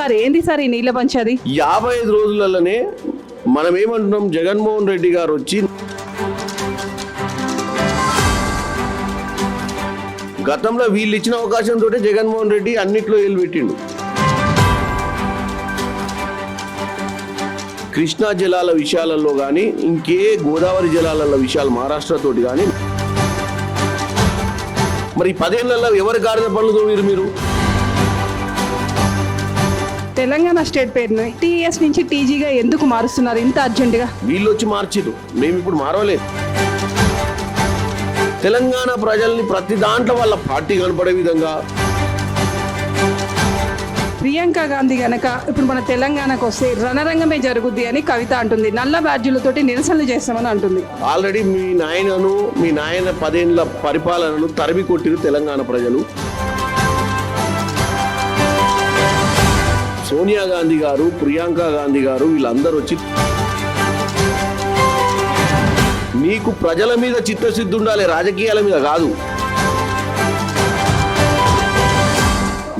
Sir ఏంది sir ఈ నీళ్ళ పంచాది? 55 రోజులలోనే మనం ఏమంటున్నాం, జగన్మోహన్ రెడ్డి గారు వచ్చి గతంలో వీళ్ళు ఇచ్చిన అవకాశంతో జగన్మోహన్ రెడ్డి అన్నిట్లో ఏలు పెట్టిండు. కృష్ణా జలాల విషయాలలో కానీ ఇంకే గోదావరి జలాల విషయాలు మహారాష్ట్రతోటి కానీ మరి 10 ఏళ్లలో ఎవరి గాడిద పనులు మీరు తెలంగాణ స్టేట్ పేరుని టీఎస్ నుంచి టీజీగా ఎందుకు మారుస్తున్నారు ఇంత అర్జెంటుగా? వీళ్ళు వచ్చి మార్చిరు, మేము ఇప్పుడు మారవలేదు. తెలంగాణ ప్రజల్ని ప్రతి దాంట్లో వాళ్ళ పార్టీ కనపడే విధంగా ప్రియాంక గాంధీ గనక ఇప్పుడు మన తెలంగాణకు వస్తే రణరంగమే జరుగుద్ది అని కవిత అంటుంది. నల్ల బ్యాడ్జీలతోటి నిరసనలు చేస్తామని అంటుంది. ఆల్రెడీ మీ నాయన 10 ఏళ్ల పరిపాలనను తరిమి కొట్టిరు తెలంగాణ ప్రజలు. సోనియా గాంధీ గారు, ప్రియాంక గాంధీ గారు వీళ్ళందరూ వచ్చి మీకు ప్రజల మీద చిత్తశుద్ధి ఉండాలి, రాజకీయాల మీద కాదు.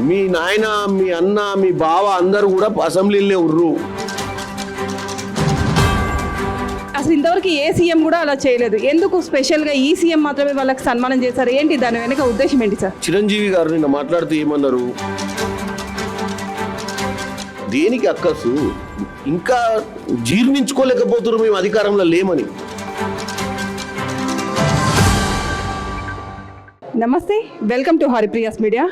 మీ నాయన, మీ అన్న, మీ బావ అందరూ కూడా అసెంబ్లీలో ఉర్రు. అసలు ఇంతవరకు ఏ సీఎం కూడా అలా చేయలేదు. ఎందుకు స్పెషల్గా ఈ సీఎం మాత్రమే వాళ్ళకి సన్మానం చేశారు? ఏంటి దాని వెనక ఉద్దేశం ఏంటి సార్? చిరంజీవి గారు నిన్న మాట్లాడుతూ ఏమన్నారు, దేనికి అక్కసు ఇంకా జీర్ణించుకోలేకపోతున్నారు మేము అధికారంలో లేమని. నమస్తే, వెల్కమ్ టు హరిప్రియాస్ మీడియా.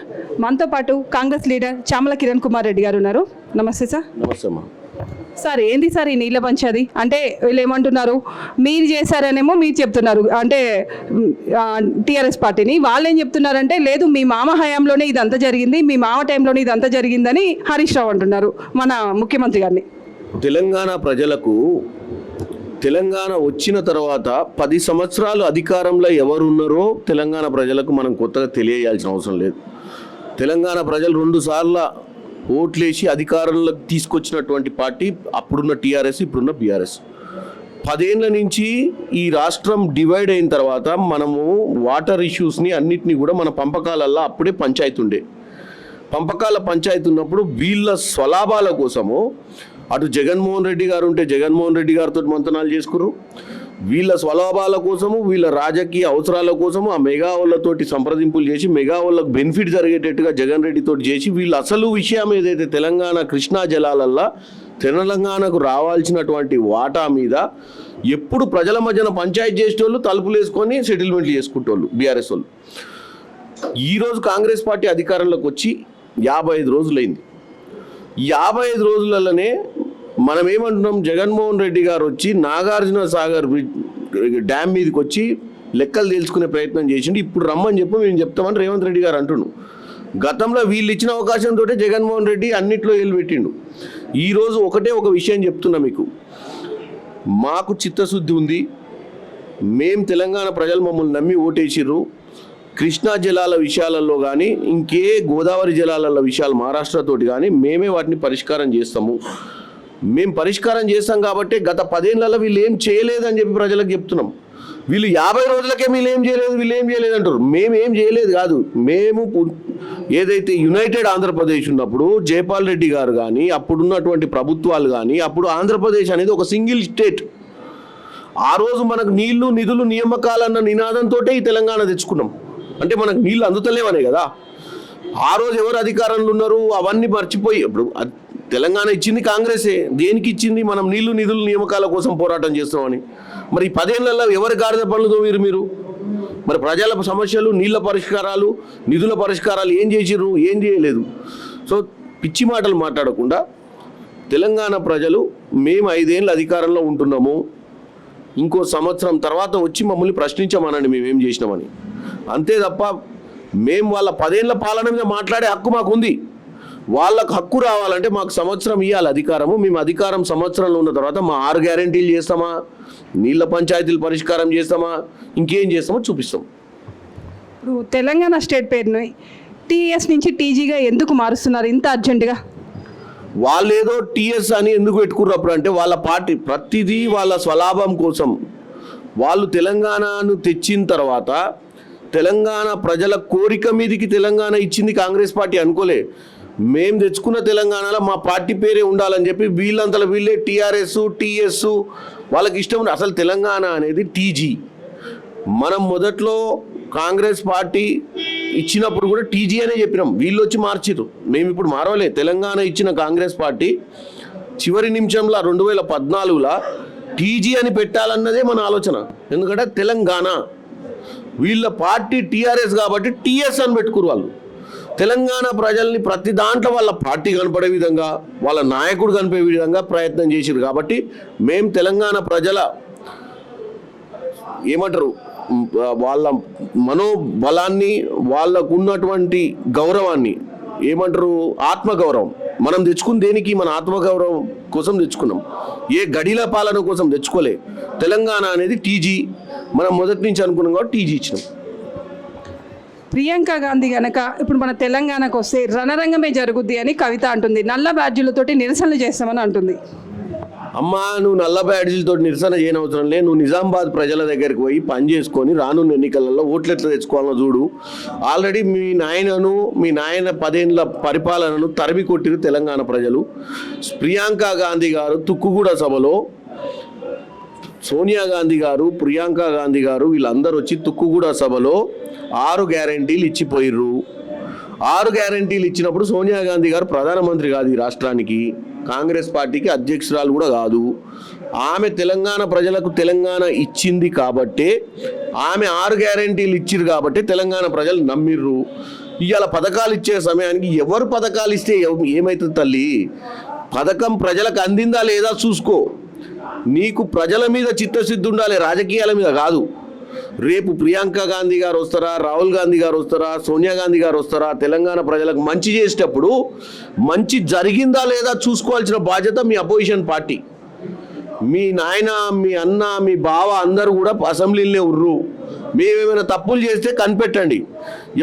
మనతో పాటు కాంగ్రెస్ లీడర్ చామల కిరణ్ కుమార్ రెడ్డి గారు ఉన్నారు. నమస్తే సార్. నమస్తే అమ్మా. సార్ ఏంది సార్ ఈ నీళ్ళ పంచాది? అంటే వీళ్ళు ఏమంటున్నారు, మీరు చేశారనేమో మీరు చెప్తున్నారు, అంటే టీఆర్ఎస్ పార్టీని. వాళ్ళు ఏం చెప్తున్నారంటే లేదు మీ మామ హయాంలోనే ఇదంతా జరిగింది, మీ మామ టైంలోనే ఇదంతా జరిగిందని హరీష్ రావు అంటున్నారు మన ముఖ్యమంత్రి గారిని. తెలంగాణ ప్రజలకు తెలంగాణ వచ్చిన తర్వాత 10 సంవత్సరాలు అధికారంలో ఎవరున్నారో తెలంగాణ ప్రజలకు మనం కొత్తగా తెలియజేయాల్సిన అవసరం లేదు. తెలంగాణ ప్రజలు 2 సార్లు ఓట్లేసి అధికారంలోకి తీసుకొచ్చినటువంటి పార్టీ అప్పుడున్న టీఆర్ఎస్, ఇప్పుడున్న బీఆర్ఎస్. 10 ఏళ్ల నుంచి ఈ రాష్ట్రం డివైడ్ అయిన తర్వాత మనము వాటర్ ఇష్యూస్ని అన్నిటినీ కూడా మన పంపకాలల్లో అప్పుడే పంచాయతీ ఉండే. పంపకాల పంచాయతీ ఉన్నప్పుడు వీళ్ళ స్వలాభాల కోసము అటు జగన్మోహన్ రెడ్డి గారు ఉంటే జగన్మోహన్ రెడ్డి గారితో మంతనాలు చేసుకున్నారు. వీళ్ళ స్వలాభాల కోసము, వీళ్ళ రాజకీయ అవసరాల కోసము ఆ మెగావాళ్ళతోటి సంప్రదింపులు చేసి మెగావాళ్ళకు బెనిఫిట్ జరిగేటట్టుగా జగన్ రెడ్డితో చేసి వీళ్ళు అసలు విషయం ఏదైతే తెలంగాణ కృష్ణా జలాలల్లో తెలంగాణకు రావాల్సినటువంటి వాటా మీద ఎప్పుడు ప్రజల మధ్యన పంచాయతీ చేసేటోళ్ళు తలుపులు వేసుకొని సెటిల్మెంట్లు చేసుకుంటోళ్ళు బీఆర్ఎస్ వాళ్ళు. ఈరోజు కాంగ్రెస్ పార్టీ అధికారంలోకి వచ్చి 55 రోజులైంది. 55 రోజులలోనే మనం ఏమంటున్నాం, జగన్మోహన్ రెడ్డి గారు వచ్చి నాగార్జున సాగర్ డ్యామ్ మీదకి వచ్చి లెక్కలు తెలుసుకునే ప్రయత్నం చేసిండు. ఇప్పుడు రమ్మని చెప్పి మేము చెప్తామని రేవంత్ రెడ్డి గారు అంటున్నాం. గతంలో వీళ్ళు ఇచ్చిన అవకాశంతో జగన్మోహన్ రెడ్డి అన్నిట్లో ఏలు పెట్టిండు. ఈరోజు ఒక విషయం చెప్తున్నా మీకు, మాకు చిత్తశుద్ధి ఉంది, మేము తెలంగాణ ప్రజలు మమ్మల్ని నమ్మి ఓటేసిర్రు. కృష్ణా జలాల విషయాలలో కానీ ఇంకే గోదావరి జలాల విషయాలు మహారాష్ట్రతోటి కానీ మేమే వాటిని పరిష్కారం చేస్తాము. మేము పరిష్కారం చేస్తాం కాబట్టి గత 10 ఏళ్లలో వీళ్ళు ఏం చేయలేదని చెప్పి ప్రజలకు చెప్తున్నాం. వీళ్ళు 50 రోజులకే వీళ్ళు ఏం చేయలేదు అంటారు. మేమేం చేయలేదు కాదు. మేము ఏదైతే యునైటెడ్ ఆంధ్రప్రదేశ్ ఉన్నప్పుడు జైపాల్ రెడ్డి గారు కానీ అప్పుడున్నటువంటి ప్రభుత్వాలు కానీ, అప్పుడు ఆంధ్రప్రదేశ్ అనేది ఒక సింగిల్ స్టేట్. ఆ రోజు మనకు నీళ్లు, నిధులు, నియామకాలన్న నినాదంతో ఈ తెలంగాణ తెచ్చుకున్నాం. అంటే మనకు నీళ్ళు అందుతలేవనే కదా. ఆ రోజు ఎవరు అధికారంలో ఉన్నారు అవన్నీ మర్చిపోయి ఇప్పుడు తెలంగాణ ఇచ్చింది కాంగ్రెసే. దేనికి ఇచ్చింది? మనం నీళ్లు, నిధులు, నియామకాల కోసం పోరాటం చేస్తామని. మరి 10 ఏళ్లలో ఎవరి గాడిద పనులతో మీరు మరి ప్రజల సమస్యలు, నీళ్ల పరిష్కారాలు, నిధుల పరిష్కారాలు ఏం చేసిర్రు? ఏం చేయలేదు. సో పిచ్చి మాటలు మాట్లాడకుండా తెలంగాణ ప్రజలు మేము 5 ఏళ్ళు అధికారంలో ఉంటున్నాము, ఇంకో సంవత్సరం తర్వాత వచ్చి మమ్మల్ని ప్రశ్నించమనండి మేమేం చేసినామని. అంతే తప్ప మేము వాళ్ళ 10 ఏళ్ల పాలన మీద మాట్లాడే హక్కు మాకుంది. వాళ్ళకు హక్కు రావాలంటే మాకు సంవత్సరం ఇవ్వాలి అధికారము. మేము అధికారం సంవత్సరంలో ఉన్న తర్వాత మా 6 గ్యారెంటీలు చేస్తామా, నీళ్ళ పంచాయతీలు పరిష్కారం చేస్తామా, ఇంకేం చేస్తామో చూపిస్తాం. ఇప్పుడు తెలంగాణ స్టేట్ పేరుని టీఎస్ నుంచి టీజీగా ఎందుకు మారుస్తున్నారు ఇంత అర్జెంటుగా? వాళ్ళు ఏదో టీఎస్ అని ఎందుకు పెట్టుకున్నారు అప్పుడు అంటే వాళ్ళ పార్టీ ప్రతిదీ వాళ్ళ స్వలాభం కోసం. వాళ్ళు తెలంగాణను తెచ్చిన తర్వాత తెలంగాణ ప్రజల కోరిక మీదకి తెలంగాణ ఇచ్చింది కాంగ్రెస్ పార్టీ అనుకోలే. మేము తెచ్చుకున్న తెలంగాణలో మా పార్టీ పేరే ఉండాలని చెప్పి వీళ్ళంతలో వీళ్ళే టీఆర్ఎస్ టీఎస్ వాళ్ళకి ఇష్టం ఉంది. అసలు తెలంగాణ అనేది టీజీ. మనం మొదట్లో కాంగ్రెస్ పార్టీ ఇచ్చినప్పుడు కూడా టీజీ అనే చెప్పినాం, వీళ్ళు వచ్చి మార్చిరు. మేము ఇప్పుడు మారవలే. తెలంగాణ ఇచ్చిన కాంగ్రెస్ పార్టీ చివరి నిమిషంలో 2014లో టీజీ అని పెట్టాలన్నదే మన ఆలోచన. ఎందుకంటే తెలంగాణ, వీళ్ళ పార్టీ టీఆర్ఎస్ కాబట్టి టీఎస్ అని పెట్టుకురు వాళ్ళు. తెలంగాణ ప్రజల్ని ప్రతి దాంట్లో వాళ్ళ పార్టీ కనపడే విధంగా, వాళ్ళ నాయకుడు కనిపే విధంగా ప్రయత్నం చేసిరు. కాబట్టి మేము తెలంగాణ ప్రజల ఏమంటారు వాళ్ళ మనోబలాన్ని, వాళ్ళకు ఉన్నటువంటి గౌరవాన్ని ఏమంటారు ఆత్మగౌరవం మనం తెచ్చుకుని దేనికి? మన ఆత్మగౌరవం కోసం తెచ్చుకున్నాం. ఏ గడిల పాలన కోసం తెచ్చుకోలే. తెలంగాణ అనేది టీజీ మనం మొదటి నుంచి అనుకున్నాం కాబట్టి టీజీ ఇచ్చినాం. ప్రియాంక గాంధీ గనక ఇప్పుడు మన తెలంగాణకు వస్తే రణరంగమే జరుగుద్ది అని కవిత అంటుంది. నల్ల బ్యాడ్జీలతోటి నిరసనలు చేస్తామని అంటుంది. అమ్మా, నువ్వు నల్ల బ్యాడ్జీలతో నిరసన చేయనవసరం లేదు. నువ్వు నిజామాబాద్ ప్రజల దగ్గరికి పోయి పని చేసుకొని రానున్న ఎన్నికలలో ఓట్లు ఎట్లా తెచ్చుకోవాలో చూడు. ఆల్రెడీ మీ నాయన 10 ఏళ్ళ పరిపాలనను తరిమి కొట్టిరు తెలంగాణ ప్రజలు. ప్రియాంక గాంధీ గారు తుక్కుగూడ సభలో, సోనియా గాంధీ గారు, ప్రియాంక గాంధీ గారు వీళ్ళందరూ వచ్చి తుక్కుగూడ సభలో 6 గ్యారెంటీలు ఇచ్చిపోయిర్రు. 6 గ్యారెంటీలు ఇచ్చినప్పుడు సోనియా గాంధీ గారు ప్రధానమంత్రి కాదు, ఈ రాష్ట్రానికి కాంగ్రెస్ పార్టీకి అధ్యక్షురాలు కూడా కాదు. ఆమె తెలంగాణ ప్రజలకు తెలంగాణ ఇచ్చింది కాబట్టే, ఆమె 6 గ్యారెంటీలు ఇచ్చిరు కాబట్టి తెలంగాణ ప్రజలు నమ్మిర్రు. ఇవాళ పథకాలు ఇచ్చే సమయానికి ఎవరు పథకాలు ఇస్తే ఏమవుతుంది తల్లి? పథకం ప్రజలకు అందిందా లేదా చూసుకో. నీకు ప్రజల మీద చిత్తశుద్ధి ఉండాలి, రాజకీయాల మీద కాదు. రేపు ప్రియాంక గాంధీ గారు వస్తారా, రాహుల్ గాంధీ గారు వస్తారా, సోనియా గాంధీ గారు వస్తారా, తెలంగాణ ప్రజలకు మంచి చేసేటప్పుడు మంచి జరిగిందా లేదా చూసుకోవాల్సిన బాధ్యత మీ అపోజిషన్ పార్టీ. మీ నాయన, మీ అన్న, మీ బావ అందరూ కూడా అసెంబ్లీలోనే ఉర్రు. మేమేమైనా తప్పులు చేస్తే కనిపెట్టండి.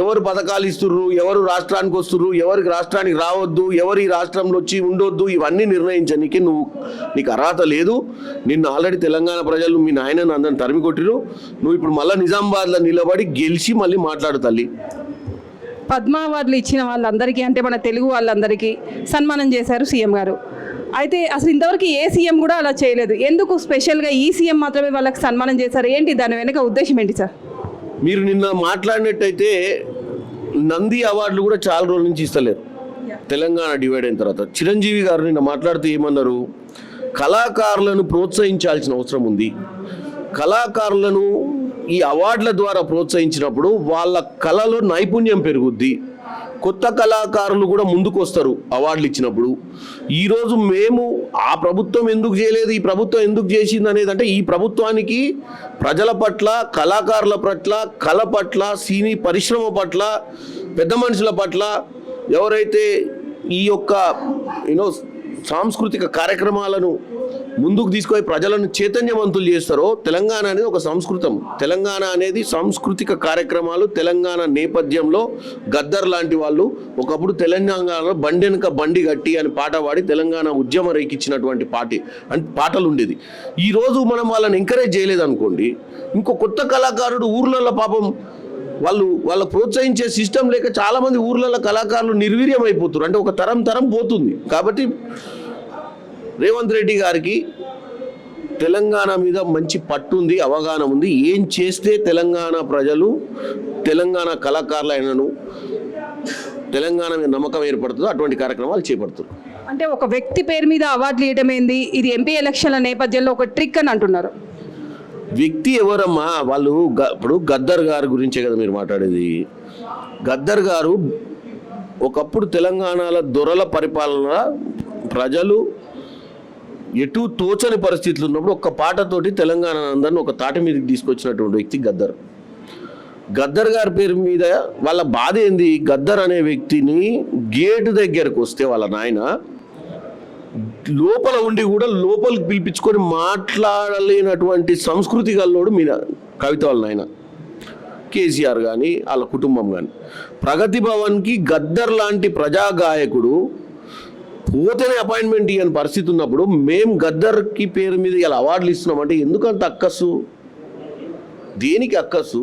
ఎవరు పథకాలు ఇస్తుర్రు, ఎవరు రాష్ట్రానికి వస్తుర్రు, ఎవరికి రాష్ట్రానికి రావద్దు, ఎవరు ఈ రాష్ట్రంలో వచ్చి ఉండొద్దు, ఇవన్నీ నిర్ణయించడానికి నీకు అర్హత లేదు. నిన్ను ఆల్రెడీ తెలంగాణ ప్రజలు మీ నాయనని అందరిని తరిమి కొట్టిరు. నువ్వు ఇప్పుడు మళ్ళీ నిజామాబాద్లో నిలబడి గెలిచి మళ్ళీ మాట్లాడు తల్లి. పద్మ అవార్డులు ఇచ్చిన వాళ్ళందరికీ, అంటే మన తెలుగు వాళ్ళందరికీ సన్మానం చేశారు సీఎం గారు. అయితే అసలు ఇంతవరకు ఏ సీఎం కూడా అలా చేయలేదు. ఎందుకు స్పెషల్గా ఈ సీఎం మాత్రమే వాళ్ళకి సన్మానం చేశారు? ఏంటి దాని వెనక ఉద్దేశం ఏంటి సార్? మీరు నిన్న మాట్లాడినట్టయితే నంది అవార్డులు కూడా చాలా రోజుల నుంచి ఇస్తలేరు. తెలంగాణ డివైడ్ అయిన తర్వాత చిరంజీవి గారు నిన్న మాట్లాడుతూ ఏమన్నారు? కళాకారులను ప్రోత్సహించాల్సిన అవసరం ఉంది. కళాకారులను ఈ అవార్డుల ద్వారా ప్రోత్సహించినప్పుడు వాళ్ళ కళలో నైపుణ్యం పెరుగుద్ది, కొత్త కళాకారులు కూడా ముందుకు వస్తారు అవార్డులు ఇచ్చినప్పుడు. ఈరోజు మేము ఆ ప్రభుత్వం ఎందుకు చేయలేదు, ఈ ప్రభుత్వం ఎందుకు చేసింది అనేది, అంటే ఈ ప్రభుత్వానికి ప్రజల పట్ల, కళాకారుల పట్ల, కళ పట్ల, సినీ పరిశ్రమ పట్ల, పెద్ద మనుషుల పట్ల, ఎవరైతే ఈ యొక్క సాంస్కృతిక కార్యక్రమాలను ముందుకు తీసుకొని ప్రజలను చైతన్యవంతులు చేస్తారో. తెలంగాణ అనేది ఒక సంస్కృతం. తెలంగాణ అనేది సాంస్కృతిక కార్యక్రమాలు. తెలంగాణ నేపథ్యంలో గద్దర్ లాంటి వాళ్ళు ఒకప్పుడు తెలంగాణలో బండెనక బండి గట్టి అని పాట పాడి తెలంగాణ ఉద్యమ రేకిచ్చినటువంటి పాటలు ఉండేది. ఈరోజు మనం వాళ్ళని ఎంకరేజ్ చేయలేదు అనుకోండి, ఇంకో కొత్త కళాకారుడు ఊర్లలో పాపం వాళ్ళ ప్రోత్సహించే సిస్టమ్ లేక చాలామంది ఊర్లలో కళాకారులు నిర్వీర్యం అయిపోతున్నారు. అంటే ఒక తరం పోతుంది. కాబట్టి రేవంత్ రెడ్డి గారికి తెలంగాణ మీద మంచి పట్టు ఉంది, అవగాహన ఉంది. ఏం చేస్తే తెలంగాణ ప్రజలు, తెలంగాణ కళాకారులైనను తెలంగాణ మీద నమ్మకం ఏర్పడుతుందో అటువంటి కార్యక్రమాలు చేపడుతున్నారు. అంటే ఒక వ్యక్తి పేరు మీద అవార్డులు ఇవ్వడం ఏంది? ఇది ఎంపీ ఎలక్షన్ల నేపథ్యంలో ఒక ట్రిక్ అని అంటున్నారు. వ్యక్తి ఎవరమ్మా? వాళ్ళు ఇప్పుడు గద్దర్ గారి గురించే కదా మీరు మాట్లాడేది. గద్దర్ గారు ఒకప్పుడు తెలంగాణలో దొరల పరిపాలన, ప్రజలు ఎటు తోచని పరిస్థితులు ఉన్నప్పుడు ఒక్క పాటతోటి తెలంగాణ అందరిని ఒక తాటి మీదకి తీసుకొచ్చినటువంటి వ్యక్తి గద్దర్. గద్దర్ గారి పేరు మీద వాళ్ళ బాధ ఏంది? గద్దర్ అనే వ్యక్తిని గేటు దగ్గరకు వస్తే వాళ్ళ నాయన లోపల ఉండి కూడా లోపలికి పిలిపించుకొని మాట్లాడలేనటువంటి సంస్కృతి గల్లోడు మీ కవిత వాళ్ళ నాయన కేసీఆర్ కానీ వాళ్ళ కుటుంబం కానీ. ప్రగతి భవన్కి గద్దర్ లాంటి ప్రజాగాయకుడు పోతేనే అపాయింట్మెంట్ ఇవ్వని పరిస్థితి ఉన్నప్పుడు మేము గద్దర్కి పేరు మీద ఇలా అవార్డులు ఇస్తున్నామంటే ఎందుకంత అక్కసు? దేనికి అక్కసు?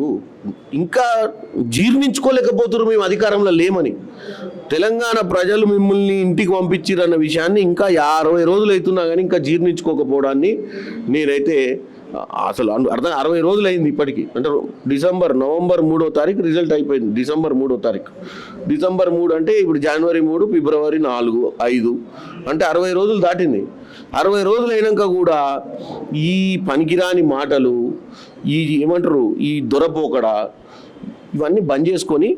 ఇంకా జీర్ణించుకోలేకపోతున్నారు మేము అధికారంలో లేమని. తెలంగాణ ప్రజలు మిమ్మల్ని ఇంటికి పంపించిరన్న విషయాన్ని ఇంకా 60 రోజులు అవుతున్నా కానీ ఇంకా జీర్ణించుకోకపోవడాన్ని నేనైతే అసలు అర్థం 60 రోజులు అయింది ఇప్పటికీ. అంటే నవంబర్ 3వ తారీఖు రిజల్ట్ అయిపోయింది. డిసెంబర్ 3వ తారీఖు. డిసెంబర్ 3 అంటే ఇప్పుడు జనవరి 3, ఫిబ్రవరి 4, 5 అంటే 60 రోజులు దాటింది. 60 రోజులు అయినాక కూడా ఈ పనికిరాని మాటలు, ఈ ఏమంటారు ఈ దొరపోకడ ఇవన్నీ బంద్ చేసుకొని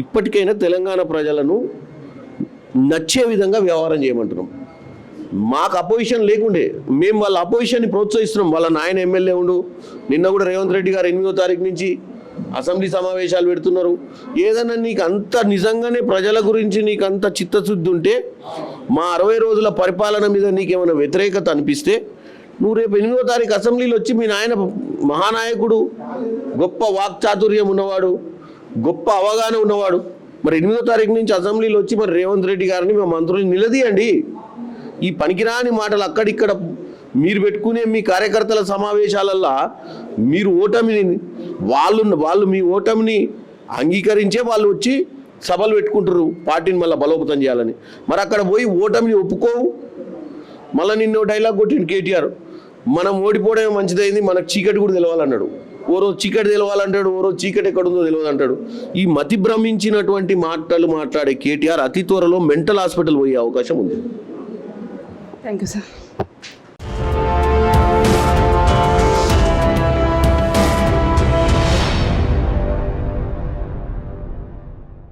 ఇప్పటికైనా తెలంగాణ ప్రజలను నచ్చే విధంగా వ్యవహారం చేయమంటున్నాం. మాకు అపోజిషన్ లేకుండే మేము వాళ్ళ అపోజిషన్ని ప్రోత్సహిస్తున్నాం. వాళ్ళ నాయన ఎమ్మెల్యే ఉండు, నిన్న కూడా రేవంత్ రెడ్డి గారు 8వ తారీఖు నుంచి అసెంబ్లీ సమావేశాలు పెడుతున్నారు. ఏదైనా నీకు అంత నిజంగానే ప్రజల గురించి నీకు అంత చిత్తశుద్ధి ఉంటే, మా 60 రోజుల పరిపాలన మీద నీకేమైనా వ్యతిరేకత అనిపిస్తే నువ్వు రేపు 8వ తారీఖు అసెంబ్లీలో వచ్చి మీ నాయన మహానాయకుడు, గొప్ప వాక్చాతుర్యం ఉన్నవాడు, గొప్ప అవగాహన ఉన్నవాడు, మరి 8వ తారీఖు నుంచి అసెంబ్లీలో వచ్చి మరి రేవంత్ రెడ్డి గారిని మా మంత్రుల్ని నిలదీయండి. ఈ పనికిరాని మాటలు అక్కడిక్కడ మీరు పెట్టుకునే మీ కార్యకర్తల సమావేశాలల్లో మీరు ఓటమిని వాళ్ళు మీ ఓటమిని అంగీకరించే వాళ్ళు వచ్చి సభలు పెట్టుకుంటారు పార్టీని మళ్ళీ బలోపేతం చేయాలని. మరి అక్కడ పోయి ఓటమిని ఒప్పుకోవు. మళ్ళీ నిన్న డైలాగ్ కొట్టిండు కేటీఆర్, మనం ఓడిపోవడమే మంచిదైంది, మనకు చీకటి కూడా తెలవాలన్నాడు. ఓ రోజు చీకటి తెలవాలంటాడు, ఓ రోజు చీకటి ఎక్కడుందో తెలియదు అంటాడు. ఈ మతి భ్రమించినటువంటి మాటలు మాట్లాడే కేటీఆర్ అతి త్వరలో మెంటల్ హాస్పిటల్ పోయే అవకాశం ఉంది. Thank you sir.